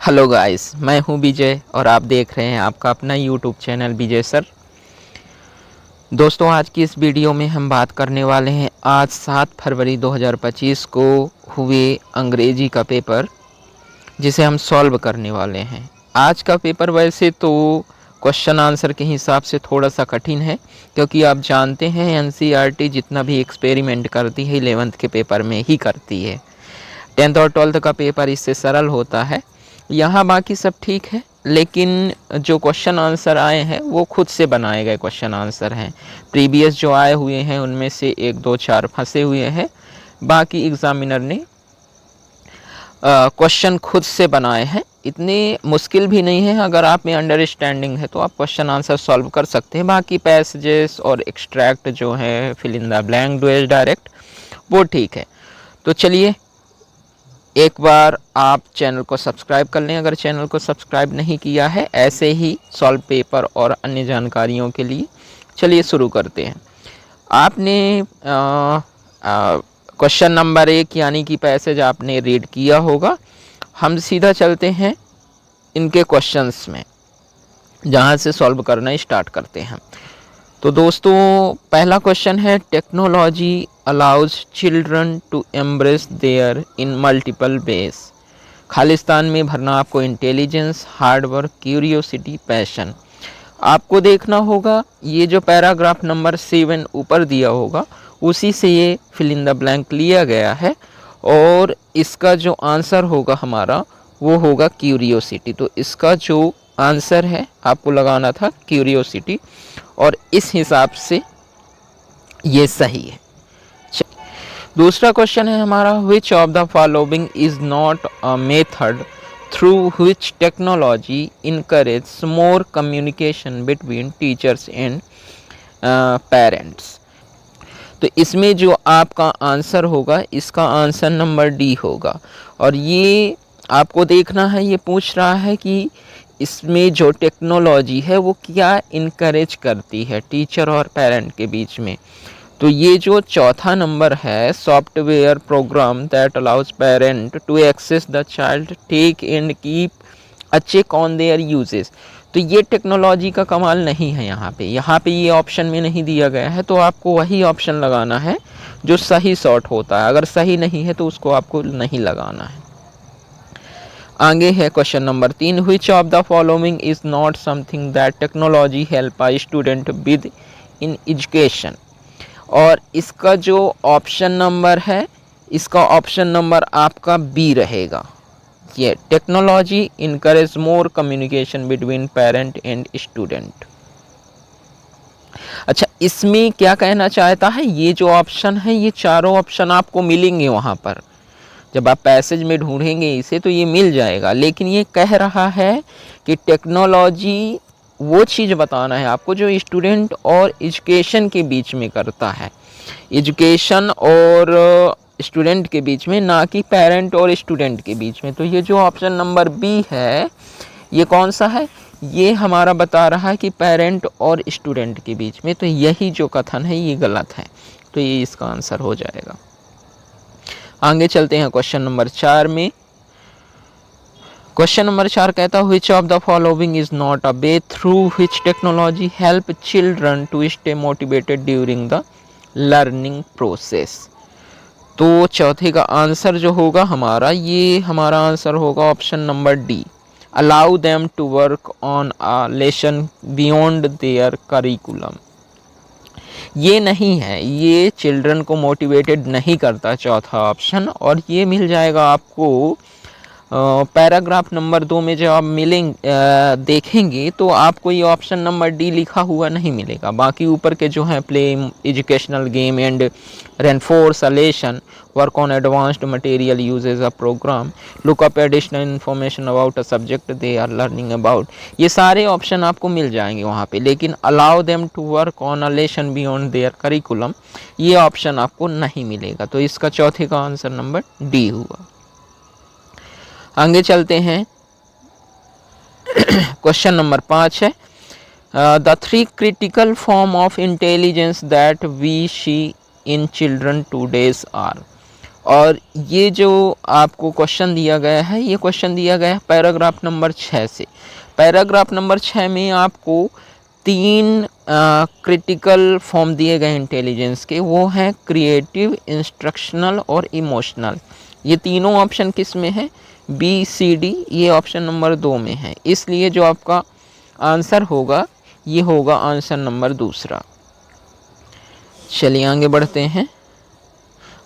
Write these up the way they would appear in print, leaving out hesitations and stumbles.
Hello guys, मैं हूं विजय और आप देख रहे हैं आपका अपना यूट्यूब चैनल विजय सर। दोस्तों, आज की इस वीडियो में हम बात करने वाले हैं आज 7 फरवरी 2025 को हुए अंग्रेजी का पेपर, जिसे हम सॉल्व करने वाले हैं। आज का पेपर वैसे तो क्वेश्चन आंसर के हिसाब से थोड़ा सा कठिन है, क्योंकि आप जानते हैं एनसीईआरटी जितना भी एक्सपेरिमेंट करती है 11th के पेपर में ही करती है। 10th और 12th का पेपर इससे सरल होता है। यहाँ बाकी सब ठीक है, लेकिन जो क्वेश्चन आंसर आए हैं वो खुद से बनाए गए क्वेश्चन आंसर हैं। प्रीवियस जो आए हुए हैं उनमें से 1 2 4 फंसे हुए हैं, बाकी एग्जामिनर ने क्वेश्चन खुद से बनाए हैं। इतने मुश्किल भी नहीं है, अगर आप में अंडरस्टैंडिंग है तो आप क्वेश्चन आंसर सॉल्व कर सकते हैं। बाकी पैसेजेस और एक्सट्रैक्ट जो है, fill in the blank, do as direct, वो ठीक है। तो चलिए एक बार आप चैनल को सब्सक्राइब कर लें, अगर चैनल को सब्सक्राइब नहीं किया है, ऐसे ही सॉल्व पेपर और अन्य जानकारियों के लिए। चलिए शुरू करते हैं। आपने क्वेश्चन नंबर 1 यानी कि पैसेज आपने रीड किया होगा। हम सीधा चलते हैं इनके क्वेश्चंस में, जहां से सॉल्व करना स्टार्ट करते हैं। तो दोस्तों, पहला क्वेश्चन है, technology allows children to embrace their in multiple ways. खालिस्तान में भरना आपको इंटेलिजेंस, हार्डवर्क, क्यूरियोसिटी, पैशन। आपको देखना होगा ये जो पैराग्राफ नंबर 7 ऊपर दिया होगा उसी से ये फिल इन द ब्लैंक लिया गया है, और इसका जो आंसर होगा हमारा वो होगा क्यूरियोसिटी। तो इसका जो आंसर है आपको लगाना था क्यूरियोसिटी, और इस हिसाब से ये सही है। दूसरा क्वेश्चन है हमारा, विच of the following is not a method through which technology encourage more communication between teachers and parents. तो इसमें जो आपका आंसर होगा, इसका आंसर नंबर डी होगा। और ये आपको देखना है, ये पूछ रहा है कि इसमें जो टेक्नोलॉजी है वो क्या इनकरेज करती है टीचर और पेरेंट के बीच में। तो ये जो चौथा नंबर है, software program that allows parent to access the child tech and keep a check on their usages. तो ये टेक्नोलॉजी का कमाल नहीं है। यहाँ पे ये ऑप्शन में नहीं दिया गया है, तो आपको वही ऑप्शन लगाना है जो सही सॉर्ट होता है। अगर सही नहीं है तो उसको आपको नहीं लगाना है। आगे है question number 3, which of the following is not something that technology help a student with in education. और इसका जो ऑप्शन नंबर है, इसका ऑप्शन नंबर आपका बी रहेगा। ये technology encourage more communication between parent and student. अच्छा, इसमें क्या कहना चाहता है, ये जो ऑप्शन है, ये चारों ऑप्शन आपको मिलेंगे वहाँ पर। जब आप पैसेज में ढूंढेंगे इसे तो ये मिल जाएगा, लेकिन ये कह रहा है कि टेक्नोलॉजी वो चीज़ बताना है आपको जो स्टूडेंट और एजुकेशन के बीच में करता है, एजुकेशन और स्टूडेंट के बीच में, ना कि पेरेंट और स्टूडेंट के बीच में। तो ये जो ऑप्शन नंबर बी है, ये कौन सा है, ये हमारा बता रहा है कि पेरेंट और स्टूडेंट के बीच में। तो यही जो कथन है ये गलत है, तो ये इसका आंसर हो जाएगा। आगे चलते हैं क्वेश्चन नंबर 4 में। क्वेश्चन नंबर 4 कहता है, which of the following is not a way through which technology help children to stay motivated during the learning process. तो चौथे का आंसर जो होगा हमारा, ये हमारा आंसर होगा option number D, allow them to work on a lesson beyond their curriculum. ये नहीं है, ये चिल्ड्रन को मोटिवेटेड नहीं करता चौथा ऑप्शन, और ये मिल जाएगा आपको पैराग्राफ नंबर 2 में। जब आप देखेंगे तो आपको ये ऑप्शन नंबर डी लिखा हुआ नहीं मिलेगा। बाकी ऊपर के जो हैं, play educational game and reinforce a lesson, work on advanced material uses a program, look up additional information about a subject they are learning about, ये सारे ऑप्शन आपको मिल जाएंगे वहाँ पे। लेकिन allow them to work on a lesson beyond their curriculum, ये option आपको नहीं मिलेगा। तो इसका चौथे का आंसर नंबर डी हुआ। आगे चलते हैं, क्वेश्चन नंबर 5 है, the 3 critical form of intelligence that we see in children today's are. और ये जो आपको क्वेश्चन दिया गया है, ये क्वेश्चन दिया गया है पैराग्राफ नंबर 6 से। पैराग्राफ नंबर 6 में आपको 3 क्रिटिकल फॉर्म दिए गए इंटेलिजेंस के, वो हैं क्रिएटिव, इंस्ट्रक्शनल और इमोशनल। ये तीनों ऑप्शन किस में है? बी सी डी, ये ऑप्शन नंबर 2 में है। इसलिए जो आपका आंसर होगा ये होगा आंसर नंबर दूसरा। चलिए आगे बढ़ते हैं।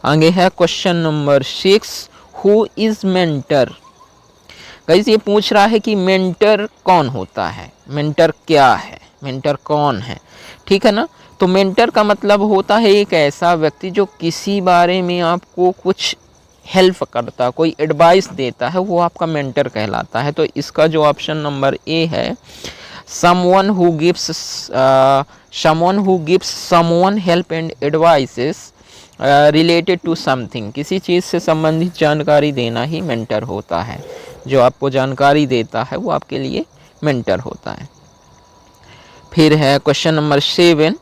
आगे है question number 6, who is mentor. Guys ये पूछ रहा है कि मेंटर कौन होता है, मेंटर क्या है, मेंटर कौन है, ठीक है ना। तो मेंटर का मतलब होता है एक ऐसा व्यक्ति जो किसी बारे में आपको कुछ हेल्प करता, कोई एडवाइस देता है, वो आपका मेंटर कहलाता है। तो इसका जो ऑप्शन नंबर ए है, someone who gives someone help and advices related to something, किसी चीज़ से संबंधित जानकारी देना ही मेंटर होता है। जो आपको जानकारी देता है वो आपके लिए मेंटर होता है। फिर है question number 7,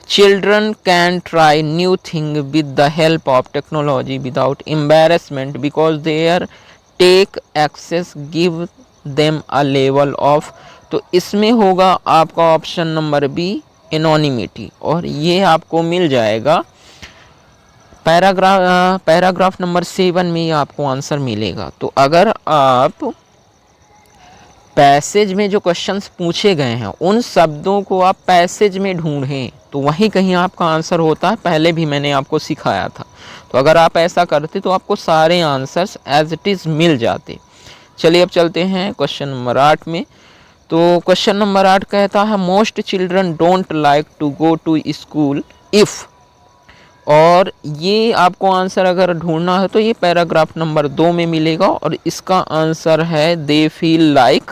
children can try new thing with the help of technology without embarrassment because their tech access give them a level of. तो इसमें होगा आपका ऑप्शन नंबर बी, एनोनिमिटी, और ये आपको मिल जाएगा पैराग्राफ नंबर 7 में, ये आपको आंसर मिलेगा। तो अगर आप पैसेज में जो क्वेश्चंस पूछे गए हैं उन शब्दों को आप पैसेज में ढूंढें तो वहीं कहीं आपका आंसर होता है। पहले भी मैंने आपको सिखाया था। तो अगर आप ऐसा करते तो आपको सारे आंसर्स एज इट इज़ मिल जाते। चलिए अब चलते हैं क्वेश्चन नंबर 8 में। तो क्वेश्चन नंबर 8 कहता है most children don't like to go to school if, और ये आपको आंसर अगर ढूंढना है तो ये पैराग्राफ नंबर 2 में मिलेगा, और इसका आंसर है they feel like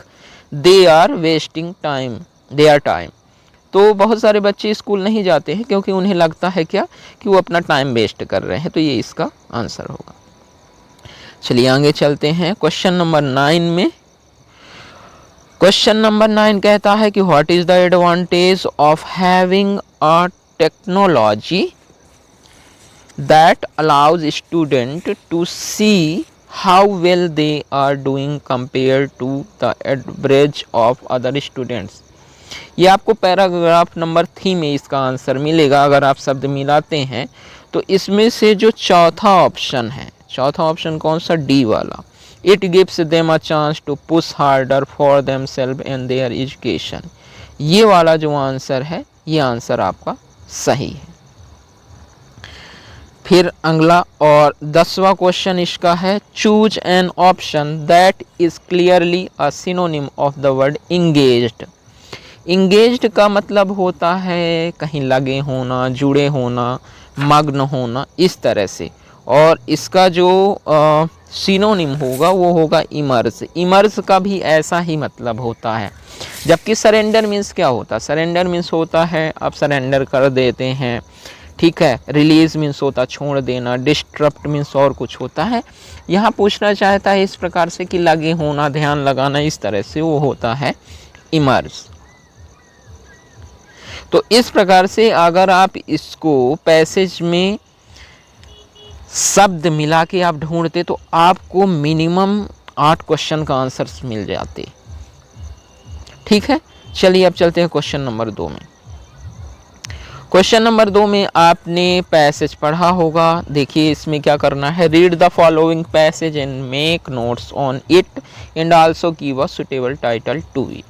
they are wasting time their time. तो बहुत सारे बच्चे स्कूल नहीं जाते हैं क्योंकि उन्हें लगता है क्या कि वो अपना टाइम वेस्ट कर रहे हैं। तो ये इसका आंसर होगा। चलिए आगे चलते हैं क्वेश्चन नंबर 9 में। क्वेश्चन नंबर 9 कहता है कि what is the advantage of having a technology that allows student to see how well they are doing compared to the average of other students। ये आपको पैराग्राफ नंबर 3 में इसका answer मिलेगा। अगर आप शब्द मिलाते हैं तो इसमें से जो चौथा ऑप्शन है, चौथा ऑप्शन कौन सा? डी वाला, it gives them a chance to push harder for themselves and their education. ये वाला जो आंसर है ये आंसर आपका सही है। फिर अगला और 10वां क्वेश्चन इसका है choose an option that is clearly a synonym of the word engaged. Engaged का मतलब होता है कहीं लगे होना, जुड़े होना, मग्न होना, इस तरह से। और इसका जो सिनोनिम होगा वो होगा इमर्स। इमर्स का भी ऐसा ही मतलब होता है। जबकि सरेंडर मीन्स क्या होता है? सरेंडर मीन्स होता है आप सरेंडर कर देते हैं, ठीक है। रिलीज मीन्स होता छोड़ देना, डिस्ट्रप्ट मीन्स और कुछ होता है। यहाँ पूछना चाहता है इस प्रकार से कि लगे होना, ध्यान लगाना, इस तरह से वो होता है इमर्स। तो इस प्रकार से अगर आप इसको पैसेज में शब्द मिला के आप ढूंढते तो आपको मिनिमम 8 क्वेश्चन का आंसर्स मिल जाते, ठीक है। चलिए अब चलते हैं क्वेश्चन नंबर 2 में। क्वेश्चन नंबर 2 में आपने पैसेज पढ़ा होगा। देखिए इसमें क्या करना है, read the following passage and make notes on it and also give a suitable title to it.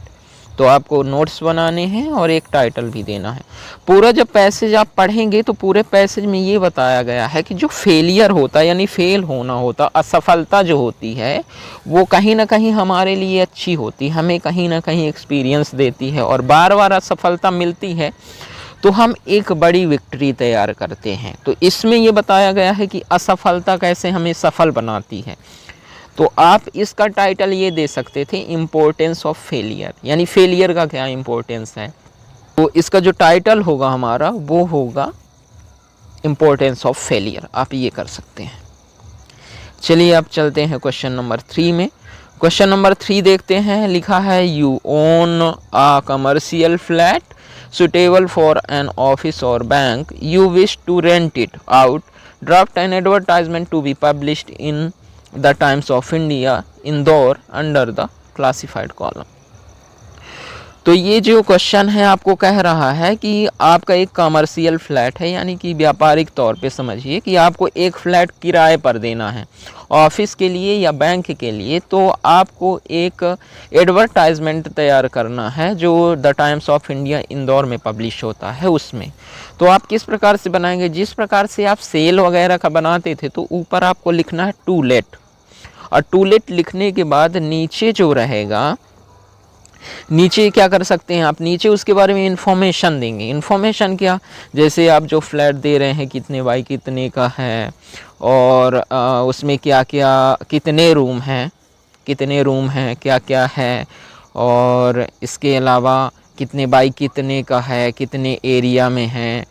तो आपको नोट्स बनाने हैं और एक टाइटल भी देना है। पूरा जब पैसेज आप पढ़ेंगे तो पूरे पैसेज में ये बताया गया है कि जो फेलियर होता है यानी फेल होना होता, असफलता जो होती है वो कहीं ना कहीं हमारे लिए अच्छी होती, हमें कहीं ना कहीं एक्सपीरियंस देती है, और बार बार असफलता मिलती है तो हम एक बड़ी विक्ट्री तैयार करते हैं। तो इसमें ये बताया गया है कि असफलता कैसे हमें सफल बनाती है। तो आप इसका टाइटल ये दे सकते थे इम्पोर्टेंस ऑफ फेलियर, यानी फेलियर का क्या इम्पोर्टेंस है। तो इसका जो टाइटल होगा हमारा वो होगा इम्पोर्टेंस ऑफ फेलियर, आप ये कर सकते हैं। चलिए अब चलते हैं क्वेश्चन नंबर 3 में। क्वेश्चन नंबर 3 देखते हैं। लिखा है you own a commercial flat suitable for an office or bank, you wish to rent it out draft an advertisement to be published in the Times of India Indore under the classified column. तो ये जो question है आपको कह रहा है कि आपका एक कमर्शियल फ्लैट है, यानी कि व्यापारिक तौर पे समझिए कि आपको एक फ्लैट किराए पर देना है ऑफिस के लिए या बैंक के लिए, तो आपको एक एडवर्टाइजमेंट तैयार करना है जो the Times of India Indore में पब्लिश होता है उसमें। तो आप किस प्रकार से बनाएंगे, जिस प्रकार से आप सेल वगैरह का बनाते थे, तो ऊपर आपको लिखना है टू लेट, और टू लेट लिखने के बाद नीचे जो रहेगा, नीचे क्या कर सकते हैं आप, नीचे उसके बारे में इंफॉर्मेशन देंगे। इंफॉर्मेशन क्या, जैसे आप जो फ्लैट दे रहे हैं कितने बाई कितने का है, और उसमें क्या क्या कितने रूम हैं, क्या क्या है, और इसके अलावा कितने बाई कितने का है, कितने एरिया में है,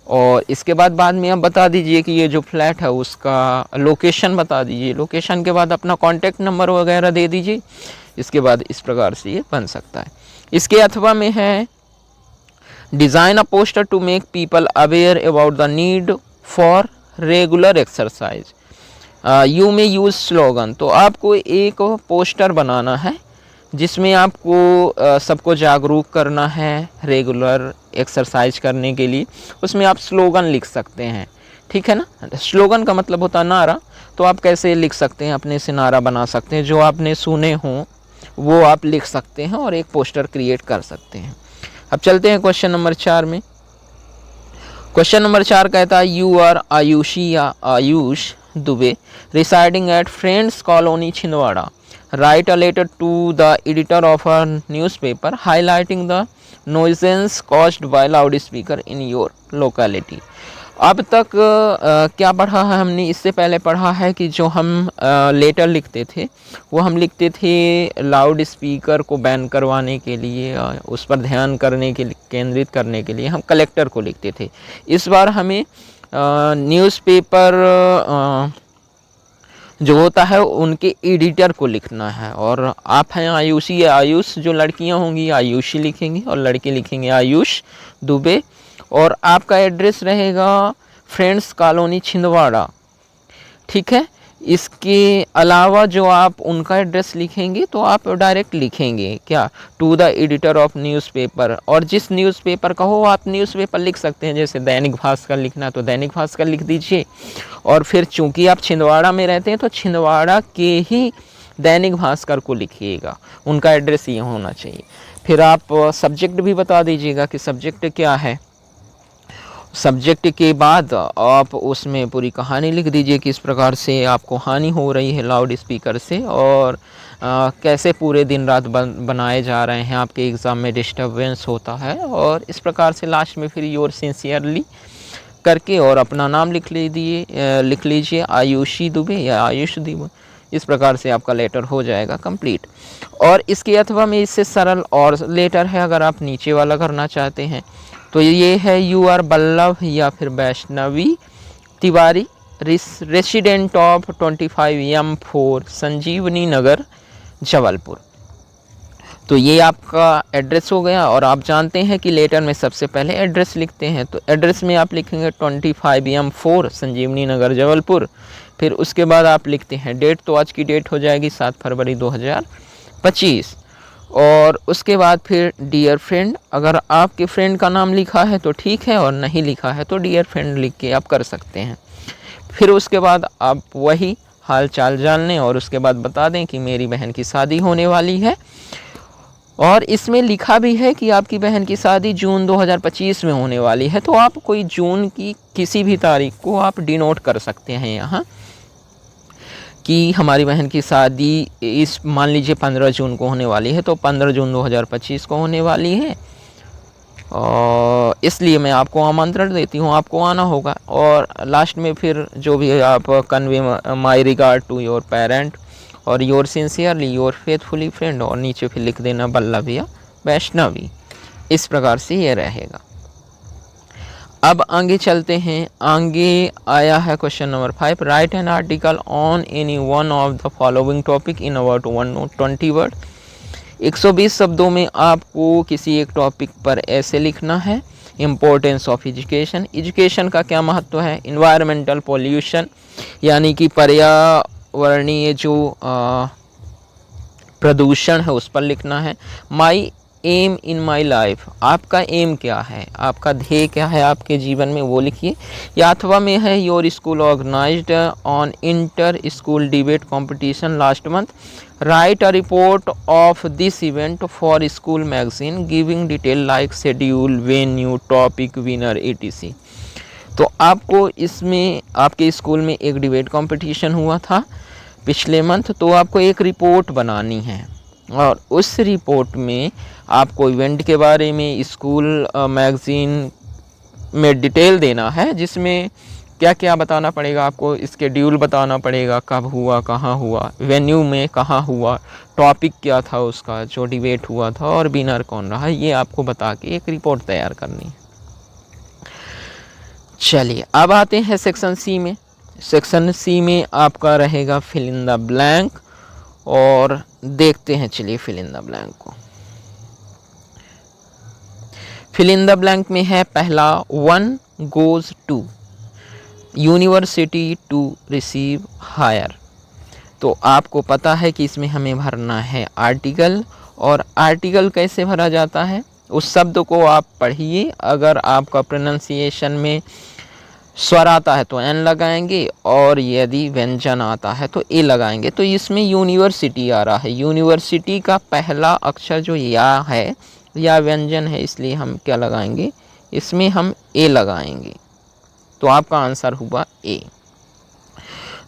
और इसके बाद में आप बता दीजिए कि ये जो फ्लैट है उसका लोकेशन बता दीजिए। लोकेशन के बाद अपना कॉन्टैक्ट नंबर वगैरह दे दीजिए। इसके बाद इस प्रकार से ये बन सकता है। इसके अथवा में है design a poster to make people aware about the need for regular exercise, you may use slogan. तो आपको एक पोस्टर बनाना है जिसमें आपको सबको जागरूक करना है रेगुलर एक्सरसाइज करने के लिए। उसमें आप स्लोगन लिख सकते हैं, ठीक है ना। स्लोगन का मतलब होता है नारा, तो आप कैसे लिख सकते हैं, अपने से नारा बना सकते हैं, जो आपने सुने हों वो आप लिख सकते हैं और एक पोस्टर क्रिएट कर सकते हैं। अब चलते हैं क्वेश्चन नंबर 4 में। क्वेश्चन नंबर 4 कहता है यू आर आयुषी या Ayush Dubey residing at friends colony Chhindwara, write a letter to the editor of a newspaper highlighting the nuisance caused by loud speaker in your locality. अब तक क्या पढ़ा है हमने, इससे पहले पढ़ा है कि जो हम लेटर लिखते थे वो हम लिखते थे लाउड स्पीकर को बैन करवाने के लिए, उस पर ध्यान करने के लिए, केंद्रित करने के लिए हम कलेक्टर को लिखते थे। इस बार हमें न्यूज़पेपर जो होता है उनके एडिटर को लिखना है। और आप हैं आयुषी, आयुष जो लड़कियां होंगी आयुषी लिखेंगे और लड़के लिखेंगे आयुष दुबे, और आपका एड्रेस रहेगा फ्रेंड्स कॉलोनी छिंदवाड़ा, ठीक है। इसके अलावा जो आप उनका एड्रेस लिखेंगे तो आप डायरेक्ट लिखेंगे क्या, to the editor of newspaper, और जिस न्यूज़पेपर का हो आप न्यूज़पेपर लिख सकते हैं। जैसे दैनिक भास्कर लिखना तो दैनिक भास्कर लिख दीजिए, और फिर चूंकि आप छिंदवाड़ा में रहते हैं तो छिंदवाड़ा के ही दैनिक भास्कर को लिखिएगा, उनका एड्रेस ये होना चाहिए। फिर आप सब्जेक्ट भी बता दीजिएगा कि सब्जेक्ट क्या है। सब्जेक्ट के बाद आप उसमें पूरी कहानी लिख दीजिए कि इस प्रकार से आपको हानि हो रही है लाउड स्पीकर से, और कैसे पूरे दिन रात बनाए जा रहे हैं, आपके एग्ज़ाम में डिस्टर्बेंस होता है, और इस प्रकार से लास्ट में फिर योर सिंसियरली करके और अपना नाम लिख लीजिए आयुषी दुबे या आयुष दुबे। इस प्रकार से आपका लेटर हो जाएगा कंप्लीट। और इसके अथवा में इससे सरल और लेटर है, अगर आप नीचे वाला करना चाहते हैं तो ये है यू आर बल्लभ या फिर Vaishnavi Tiwari resident of 25M4 Sanjivani Nagar Jabalpur. तो ये आपका एड्रेस हो गया। और आप जानते हैं कि लेटर में सबसे पहले एड्रेस लिखते हैं, तो एड्रेस में आप लिखेंगे 25M4 संजीवनी नगर जबलपुर। फिर उसके बाद आप लिखते हैं डेट, तो आज की डेट हो जाएगी 7 फरवरी 2025। और उसके बाद फिर डियर फ्रेंड, अगर आपके फ्रेंड का नाम लिखा है तो ठीक है, और नहीं लिखा है तो डियर फ्रेंड लिख के आप कर सकते हैं। फिर उसके बाद आप वही हाल चाल जान लें, और उसके बाद बता दें कि मेरी बहन की शादी होने वाली है। और इसमें लिखा भी है कि आपकी बहन की शादी जून 2025 में होने वाली है, तो आप कोई जून की किसी भी तारीख को आप डिनोट कर सकते हैं यहाँ कि हमारी बहन की शादी इस मान लीजिए 15 जून को होने वाली है, तो 15 जून 2025 को होने वाली है, और इसलिए मैं आपको आमंत्रण देती हूँ, आपको आना होगा। और लास्ट में फिर जो भी आप convey my regard to your parent और your sincerely your faithfully friend, और नीचे फिर लिख देना बल्लभ या वैष्णवी। इस प्रकार से ये रहेगा। अब आगे चलते हैं। आगे आया है question number 5, right an article on any one of the following topic in about 120 word. 120 शब्दों में आपको किसी एक टॉपिक पर ऐसे लिखना है इम्पोर्टेंस ऑफ एजुकेशन, एजुकेशन का क्या महत्व है। इन्वायरमेंटल पोल्यूशन यानी कि पर्यावरणीय जो प्रदूषण है उस पर लिखना है। माई एम इन माई लाइफ, आपका एम क्या है, आपका ध्येय क्या है आपके जीवन में, वो लिखिए। या अथवा में है your school organized on inter school debate competition last month, write a report of this event for school magazine giving detail like schedule, venue, topic, winner, etc. तो आपको इसमें आपके स्कूल में एक डिबेट कंपटीशन हुआ था पिछले मंथ, तो आपको एक रिपोर्ट बनानी है और उस रिपोर्ट में आपको इवेंट के बारे में स्कूल मैगज़ीन में डिटेल देना है, जिसमें क्या क्या बताना पड़ेगा आपको, स्केड्यूल बताना पड़ेगा, कब हुआ, कहाँ हुआ, वेन्यू में कहाँ हुआ, टॉपिक क्या था उसका जो डिबेट हुआ था, और विनर कौन रहा, ये आपको बता के एक रिपोर्ट तैयार करनी है। चलिए अब आते हैं सेक्शन सी में। सेक्शन सी में आपका रहेगा फिल इन द ब्लैंक, और देखते हैं चलिए फिल इन द ब्लैंक को। फिल इन द ब्लैंक में है पहला, one goes to university to receive higher. तो आपको पता है कि इसमें हमें भरना है आर्टिकल, और आर्टिकल कैसे भरा जाता है उस शब्द को आप पढ़िए। अगर आपका प्रोनाउंसिएशन में स्वर आता है तो एन लगाएंगे, और यदि व्यंजन आता है तो ए लगाएंगे। तो इसमें यूनिवर्सिटी आ रहा है, यूनिवर्सिटी का पहला अक्षर जो या है, या व्यंजन है, इसलिए हम क्या लगाएंगे, इसमें हम ए लगाएंगे। तो आपका आंसर हुआ ए।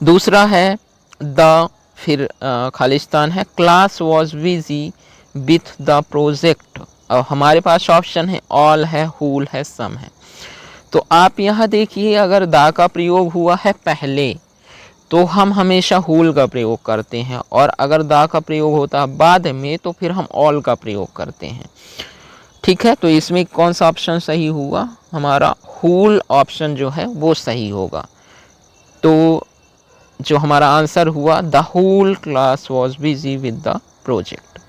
दूसरा है द, फिर खालिस्तान है, class was busy with the project. अब हमारे पास ऑप्शन है ऑल है, हुल है, सम है। तो आप यहाँ देखिए, अगर दा का प्रयोग हुआ है पहले तो हम हमेशा हुल का प्रयोग करते हैं, और अगर दा का प्रयोग होता है बाद में तो फिर हम ऑल का प्रयोग करते हैं। ठीक है, तो इसमें कौन सा ऑप्शन सही हुआ, हमारा हुल ऑप्शन जो है वो सही होगा। तो जो हमारा आंसर हुआ, the whole class was busy with the project.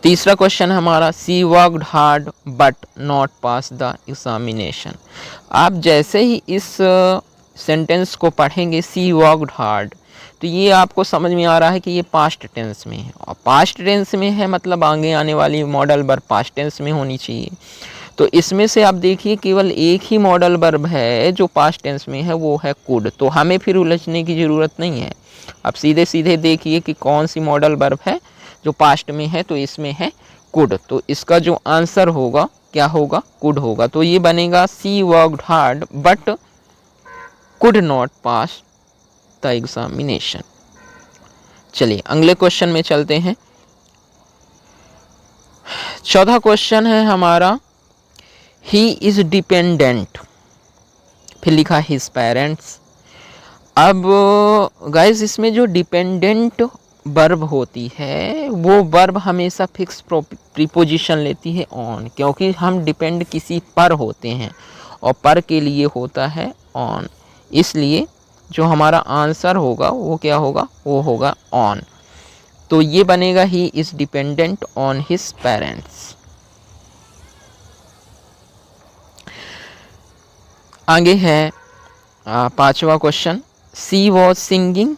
तीसरा क्वेश्चन हमारा, she worked hard but not pass the examination. आप जैसे ही इस सेंटेंस को पढ़ेंगे, सी वर्कड हार्ड, तो ये आपको समझ में आ रहा है कि ये पास्ट टेंस में है, और पास्ट टेंस में है मतलब आगे आने वाली मॉडल वर्ब पास्ट टेंस में होनी चाहिए। तो इसमें से आप देखिए केवल एक ही मॉडल वर्ब है जो पास्ट टेंस में है, वो है कुड। तो हमें फिर उलझने की ज़रूरत नहीं है, आप सीधे सीधे देखिए कि कौन सी मॉडल वर्ब है जो पास्ट में है, तो इसमें है कुड। तो इसका जो आंसर होगा क्या होगा, कुड होगा। तो ये बनेगा she worked hard but could not pass the examination. चलिए अगले क्वेश्चन में चलते हैं। चौथा क्वेश्चन है हमारा, ही इज डिपेंडेंट, फिर लिखा हिज पेरेंट्स। अब गाइस इसमें जो डिपेंडेंट वर्ब होती है वो वर्ब हमेशा फिक्स प्रीपोजिशन लेती है ऑन, क्योंकि हम डिपेंड किसी पर होते हैं और पर के लिए होता है ऑन, इसलिए जो हमारा आंसर होगा वो क्या होगा, वो होगा ऑन। तो ये बनेगा he is dependent on his parents. आगे है पांचवा क्वेश्चन, सी वॉज सिंगिंग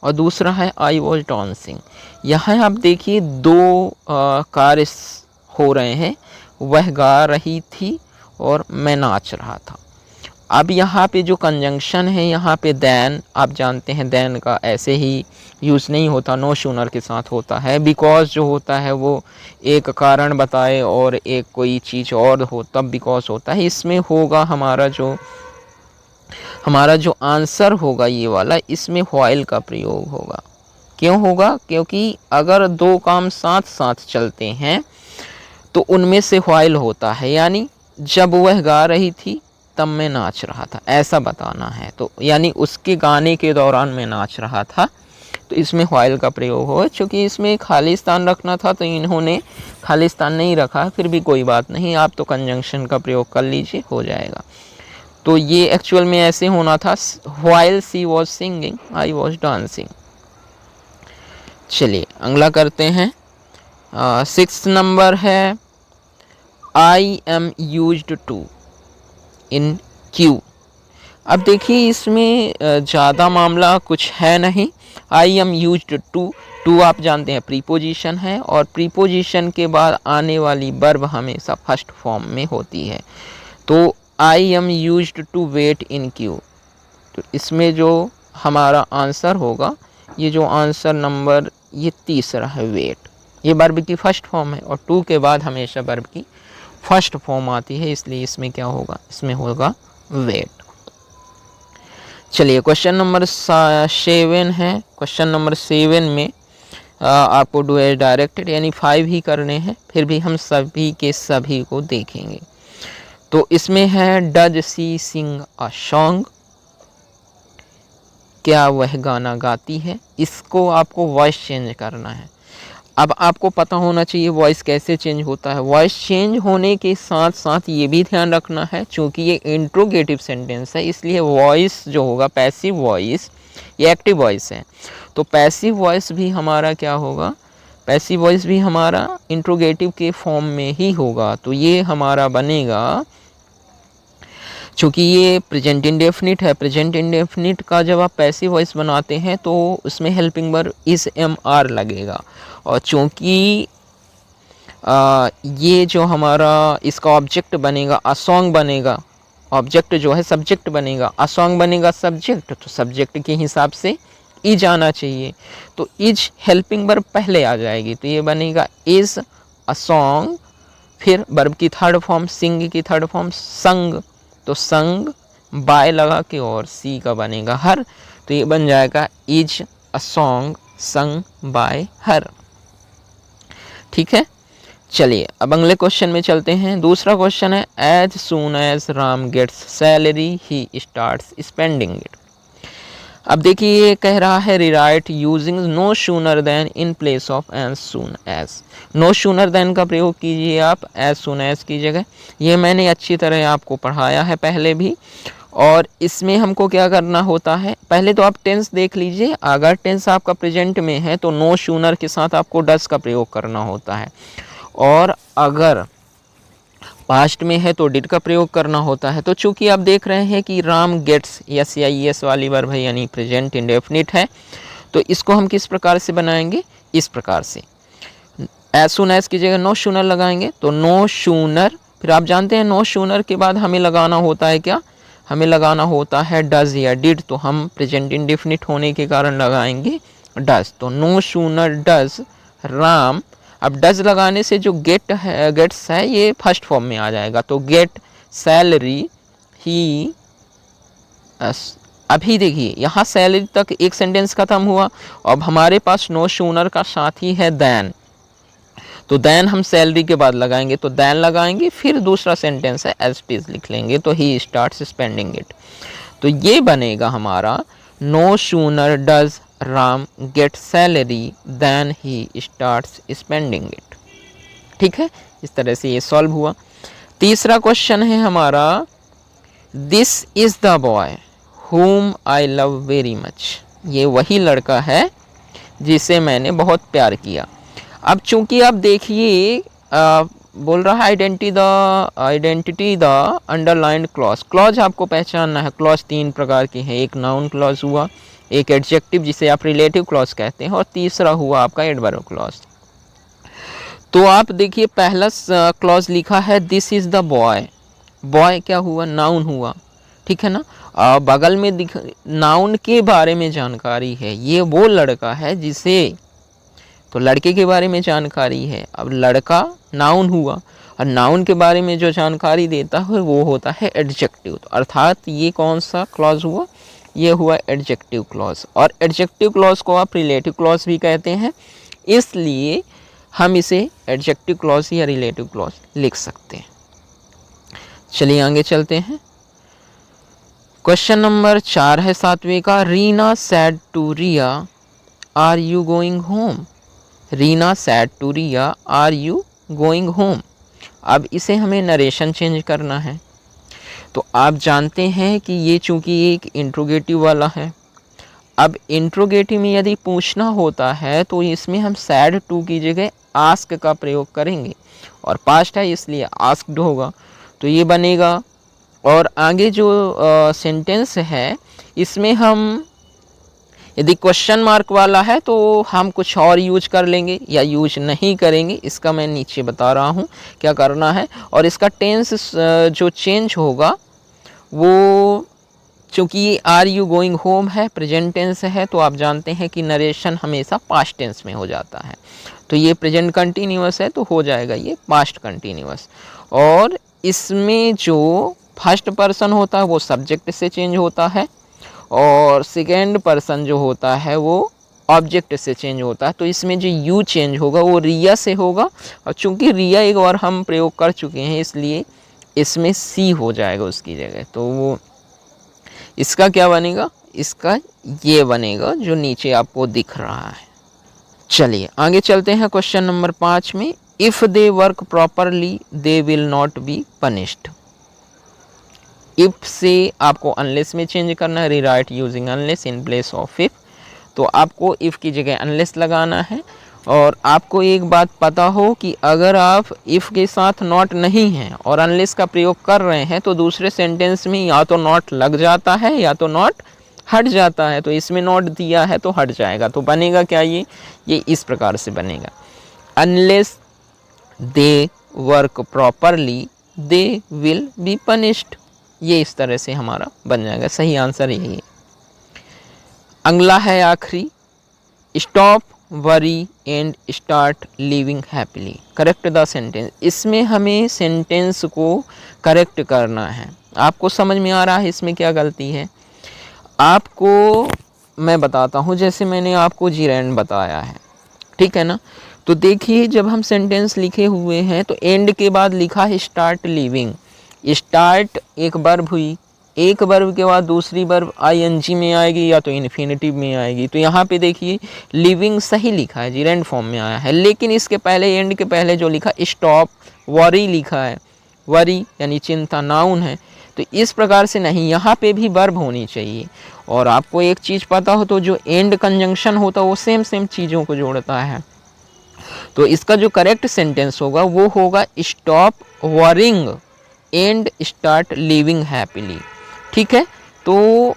और दूसरा है आई वॉज डांसिंग। यहाँ आप देखिए दो कार्य हो रहे हैं, वह गा रही थी और मैं नाच रहा था। अब यहाँ पे जो कंजंक्शन है, यहाँ पे देन, आप जानते हैं देन का ऐसे ही यूज़ नहीं होता, नो शूनर के साथ होता है। बिकॉज जो होता है वो एक कारण बताए और एक कोई चीज़ और हो तब बिकॉज होता है। इसमें होगा हमारा जो आंसर होगा ये वाला, इसमें व्हाइल का प्रयोग होगा। क्यों होगा, क्योंकि अगर दो काम साथ साथ चलते हैं तो उनमें से व्हाइल होता है, यानी जब वह गा रही थी तब मैं नाच रहा था, ऐसा बताना है। तो यानी उसके गाने के दौरान मैं नाच रहा था, तो इसमें व्हाइल का प्रयोग हो। चूँकि इसमें खालिस्तान रखना था तो इन्होंने खालिस्तान नहीं रखा, फिर भी कोई बात नहीं, आप तो कंजंक्शन का प्रयोग कर लीजिए, हो जाएगा। तो ये एक्चुअल में ऐसे होना था, while she was singing I was dancing. चलिए अगला करते हैं। 6 नंबर है, I am used to in queue. अब देखिए इसमें ज़्यादा मामला कुछ है नहीं। I am used to, to आप जानते हैं प्रीपोजिशन है, और प्रीपोजिशन के बाद आने वाली वर्ब हमेशा फर्स्ट फॉर्म में होती है। तो I am used to wait in queue, तो इसमें जो हमारा आंसर होगा, ये जो आंसर नंबर ये तीसरा है वेट, ये वर्ब की फर्स्ट फॉर्म है, और टू के बाद हमेशा वर्ब की फर्स्ट फॉर्म आती है, इसलिए इसमें क्या होगा, इसमें होगा वेट। चलिए क्वेश्चन नंबर 7 है। क्वेश्चन नंबर 7 में आपको डू एज डायरेक्टेड यानी 5 ही करने हैं, फिर भी हम सभी के सभी को देखेंगे। तो इसमें है does she Singh a song, क्या वह गाना गाती है। इसको आपको वॉइस चेंज करना है। अब आपको पता होना चाहिए वॉइस कैसे चेंज होता है। वॉइस चेंज होने के साथ साथ ये भी ध्यान रखना है, चूँकि ये इंट्रोगेटिव सेंटेंस है, इसलिए वॉइस जो होगा पैसिव वॉइस, ये एक्टिव वॉइस है, तो पैसिव वॉइस भी हमारा क्या होगा, पैसिव वॉइस भी हमारा इंट्रोगेटिव के फॉर्म में ही होगा। तो ये हमारा बनेगा, चूँकि ये प्रेजेंट इंडेफिनिट है, प्रेजेंट इंडेफिनिट का जब आप पैसिव वॉइस बनाते हैं तो उसमें helping verb is am are लगेगा, और चूँकि ये जो हमारा इसका ऑब्जेक्ट बनेगा अ सॉन्ग बनेगा, ऑब्जेक्ट जो है सब्जेक्ट बनेगा, अ सॉन्ग बनेगा सब्जेक्ट, तो सब्जेक्ट के हिसाब से इज आना चाहिए, तो इज हेल्पिंग वर्ब पहले आ जाएगी, तो ये बनेगा इज अ सॉन्ग, फिर वर्ब की थर्ड फॉर्म सिंग की थर्ड फॉर्म संग, तो संग बाय लगा के और सी का बनेगा हर, तो ये बन जाएगा is a song sung by हर। ठीक है, चलिए अब अगले क्वेश्चन में चलते हैं। दूसरा क्वेश्चन है as soon as Ram gets salary he starts spending it. अब देखिए ये कह रहा है rewrite using no sooner than in place of as soon as. No sooner than का प्रयोग कीजिए आप एज सून एज की जगह। ये मैंने अच्छी तरह आपको पढ़ाया है पहले भी, और इसमें हमको क्या करना होता है, पहले तो आप टेंस देख लीजिए। अगर टेंस आपका प्रेजेंट में है तो नो सूनर के साथ आपको डज का प्रयोग करना होता है, और अगर पास्ट में है तो डिड का प्रयोग करना होता है। तो चूंकि आप देख रहे हैं कि Ram gets S I S वाली वर्ब है यानी प्रेजेंट इंडेफिनिट है, तो इसको हम किस प्रकार से बनाएंगे, इस प्रकार से एज सून एज की जगह नो शूनर लगाएंगे, तो नो शूनर, फिर आप जानते हैं नो शूनर के बाद हमें लगाना होता है क्या, हमें लगाना होता है डज या डिड, तो हम प्रेजेंट इंडेफिनिट होने के कारण लगाएंगे डज, तो नो शूनर डज राम। अब डज लगाने से जो गेट्स है ये फर्स्ट फॉर्म में आ जाएगा, तो गेट सैलरी ही। अभी देखिए यहाँ सैलरी तक एक सेंटेंस खत्म हुआ, अब हमारे पास नो शूनर का साथी है देन, तो देन हम सैलरी के बाद लगाएंगे, तो देन लगाएंगे, फिर दूसरा सेंटेंस है एज इट इज लिख लेंगे, तो ही स्टार्ट्स स्पेंडिंग इट। तो ये बनेगा हमारा no sooner does Ram get salary than he starts spending it. ठीक है, इस तरह से ये सॉल्व हुआ। तीसरा क्वेश्चन है हमारा this is the boy whom I love very much. ये वही लड़का है जिसे मैंने बहुत प्यार किया। अब चूंकि आप देखिए बोल रहा है identity the underlined clause. Clause आपको पहचानना है। क्लॉज 3 प्रकार के हैं, एक नाउन क्लॉज हुआ, एक एडजेक्टिव जिसे आप रिलेटिव क्लॉज कहते हैं, और तीसरा हुआ आपका एडवर्ब क्लॉज। तो आप देखिए पहला क्लॉज लिखा है this is the boy. Boy क्या हुआ, नाउन हुआ, ठीक है ना। बगल में नाउन के बारे में जानकारी है, ये वो लड़का है जिसे, तो लड़के के बारे में जानकारी है। अब लड़का नाउन हुआ, और नाउन के बारे में जो जानकारी देता है वो होता है एडजेक्टिव, तो अर्थात ये कौन सा क्लॉज हुआ, ये हुआ एडजेक्टिव क्लॉज। और एडजेक्टिव क्लॉज को आप रिलेटिव क्लॉज भी कहते हैं, इसलिए हम इसे एडजेक्टिव क्लॉज या रिलेटिव क्लॉज लिख सकते हैं। चलिए आगे चलते हैं। क्वेश्चन नंबर 4 है 7वें का, Reena said to Riya are you going home. Reena said to Riya are you going home. अब इसे हमें नरेशन चेंज करना है। तो आप जानते हैं कि ये चूंकि एक इंट्रोगेटिव वाला है, अब इंट्रोगेटिव में यदि पूछना होता है तो इसमें हम सैड टू की जगह आस्क का प्रयोग करेंगे, और पास्ट है इसलिए आस्क्ड होगा, तो ये बनेगा। और आगे जो सेंटेंस है इसमें हम यदि क्वेश्चन मार्क वाला है तो हम कुछ और यूज कर लेंगे या यूज नहीं करेंगे, इसका मैं नीचे बता रहा हूँ क्या करना है। और इसका टेंस जो चेंज होगा वो, चूँकि ये आर यू गोइंग होम है, प्रेजेंट टेंस है, तो आप जानते हैं कि नरेशन हमेशा पास्ट टेंस में हो जाता है, तो ये प्रेजेंट कंटिन्यूअस है तो हो जाएगा ये पास्ट कंटिन्यूअस। और इसमें जो फर्स्ट पर्सन होता है वो सब्जेक्ट से चेंज होता है, और सेकेंड पर्सन जो होता है वो ऑब्जेक्ट से चेंज होता है। तो इसमें जो यू चेंज होगा वो रिया से होगा, और चूँकि रिया एक बार हम प्रयोग कर चुके हैं इसलिए इसमें सी हो जाएगा उसकी जगह। तो वो इसका क्या बनेगा, इसका ये बनेगा जो नीचे आपको दिख रहा है। चलिए आगे चलते हैं क्वेश्चन नंबर 5 में। If they work properly they will not be punished. If से आपको अनलेस में चेंज करना है, rewrite using unless in place of if. तो आपको इफ़ की जगह अनलेस लगाना है। और आपको एक बात पता हो कि अगर आप इफ़ के साथ नॉट नहीं हैं और अनलेस का प्रयोग कर रहे हैं तो दूसरे सेंटेंस में या तो नॉट लग जाता है या तो नॉट हट जाता है। तो इसमें नॉट दिया है तो हट जाएगा, तो बनेगा क्या, ये इस प्रकार से बनेगा, unless they work properly they will be punished. ये इस तरह से हमारा बन जाएगा, सही आंसर यही है। अगला है आखिरी, stop worry and start living happily, correct the sentence. इसमें हमें सेंटेंस को करेक्ट करना है। आपको समझ में आ रहा है इसमें क्या गलती है? आपको मैं बताता हूँ, जैसे मैंने आपको जीरेंड बताया है, ठीक है ना। तो देखिए जब हम सेंटेंस लिखे हुए हैं तो एंड के बाद लिखा है स्टार्ट लिविंग। स्टार्ट एक वर्ब हुई, एक वर्ब के बाद दूसरी वर्ब आईएनजी में आएगी या तो इन्फिनेटिव में आएगी। तो यहाँ पे देखिए लिविंग सही लिखा है, जीरेंड फॉर्म में आया है, लेकिन इसके पहले एंड के पहले जो लिखा स्टॉप वरी लिखा है, वरी यानी चिंता नाउन है। तो इस प्रकार से नहीं, यहाँ पे भी वर्ब होनी चाहिए। और आपको एक चीज़ पता हो तो जो एंड कंजंक्शन होता है वो सेम चीज़ों को जोड़ता है। तो इसका जो करेक्ट सेंटेंस होगा वो होगा stop worrying and start living happily, ठीक है। तो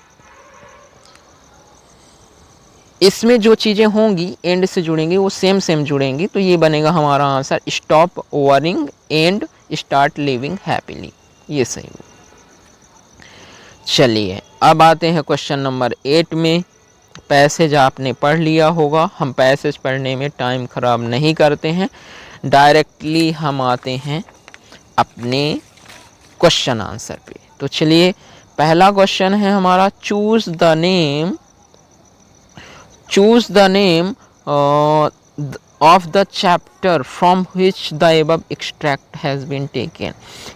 इसमें जो चीज़ें होंगी एंड से जुड़ेंगी वो सेम जुड़ेंगी, तो ये बनेगा हमारा answer stop worrying and start living happily, ये सही हो। चलिए अब आते हैं क्वेश्चन नंबर 8 में। पैसेज आपने पढ़ लिया होगा, हम पैसेज पढ़ने में टाइम ख़राब नहीं करते हैं, डायरेक्टली हम आते हैं अपने क्वेश्चन आंसर पे। तो चलिए पहला क्वेश्चन है हमारा, choose the name of the chapter from which the above extract has been taken.